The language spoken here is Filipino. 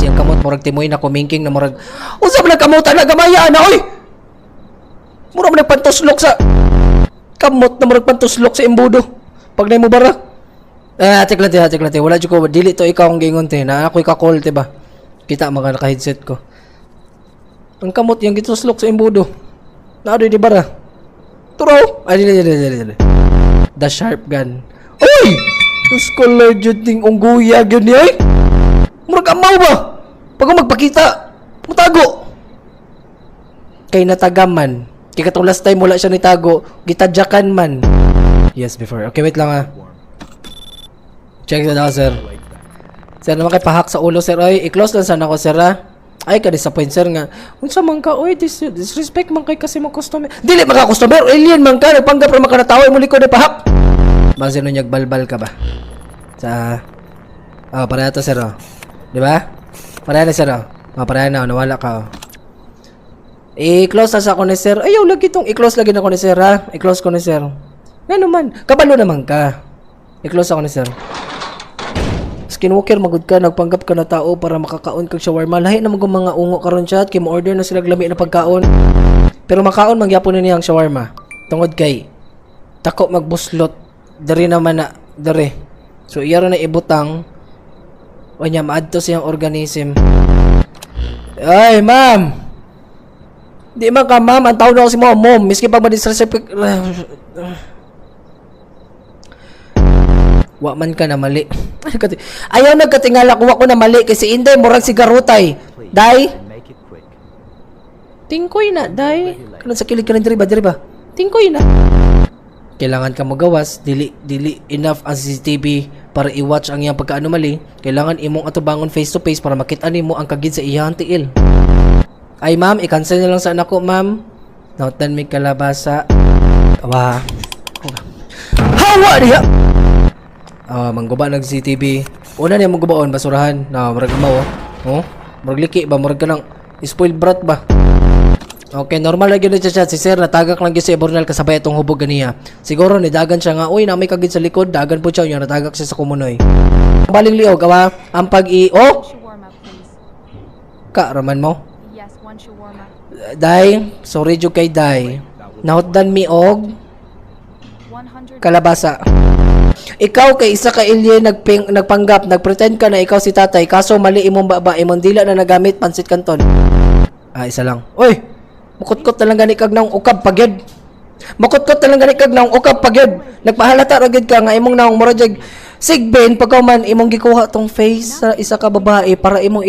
siyang kamot murag timoy na kumingking na murag unsa man kamutan na gamaya na oy. Mura man nagpantuslok sa kamot na murag pantuslok sa imbudo. Pag nay mo bara. Tik lang ti. Wala jud ko dili to ikaw ang gingon te na ako'y ka-call te ba. Kita mga naka-headset ko. Ang kamot yang gituslok sa imbudo. Naado di bara. Turo. Ay dili. The sharp gun. Oy! Diyos ko legend ting ungguya yun niya eh. Murag amaw ba? Pag magpakita, mutago. Kay natagaman. Kaya katong last time wala siya nitago, gitadyakan man. Yes, before. Okay, wait lang ah. Check that out, sir. Sir, naman kay pahak sa ulo, sir. Ay, i-close lang sana ko, sir ha. Ay, ka-disappoint, sir nga. Unsa man ka, oy, disrespect man kay kasi mo customer. Dili man ka customer, alien man ka, nagpanggap ra man ka natawa, muli ko na pahak. Masino niyag balbal ka ba? Sa... pareha to, sir, oh. Diba? Pareha na, sir, oh. Pareha na, nawala ka, oh. I-close na sa ako ni sir. Ayaw, lagi itong i-close lagi na ako ni sir, ha? I-close ko ni sir. Ano man? Kabalo naman ka. I-close ako ni sir. Skinwalker, magud ka, nagpanggap ka na tao para makakaon kag shawarma. Lahi na mga ungo karon chat, kay mo-order na sila lami na pagkaon. Pero makaon mangyapon na niyang shawarma. Tungod kay tako magbuslot. Dari naman na, dari. So iyaro na ibutang. O niya, maadto siyang organism. Ay, ma'am! Di man ka, ma'am. Ang tawag na ako si mom. Miski pag madisrespect... Wa man ka na mali. Ayaw nagkatingala ko na mali kasi Inday murag si garutay. Day. Tingkoy na, day. Kanon sa kilig ka ng diri ba? Tingkoy na. Kailangan ka magawas, dili enough ang CCTV para i-watch ang iyang pagka-anomaly. Kailangan imong atubangon face to face para makita nimo ang kagid sa iyang tiil. Ay ma'am, i-cancel na lang sa anak ko, ma'am. Nautan may kalabasa. Awa. Hawa niya! Mangguba ng CCTV. Una niya manggubaon, basurahan. Marag amaw, oh. Marag liki ba? Marag ka ng spoiled brat ba? Okay, normal lagi na siya chat. Si sir, natagak lang yun si Ebornal kasabay itong hubog ganiya. Siguro, nidagan siya nga, uy, na may kagid sa likod, dagan po siya, yung natagak siya sa kumunoy. Baling liog, gawa, ang pag-i-oh! Raman mo? Yes, one shawarma. Day, sorry jud kay Day. Nahutdan mi og 100. kalabasa. Ikaw kay isa ka alien nagpanggap, nagpretend ka na ikaw si tatay, kaso mali imong baba, imong dila na nagamit pansit kanton. Isa lang. Oy, mukutkot na lang gani kag naong ukab pagyud. Mukutkot na lang gani kag naong ukab pagyud. Nagpahalata ra gid ka nga imong naong murag sigbin pagkaw man imong gikuha tong face sa isa ka babae para imong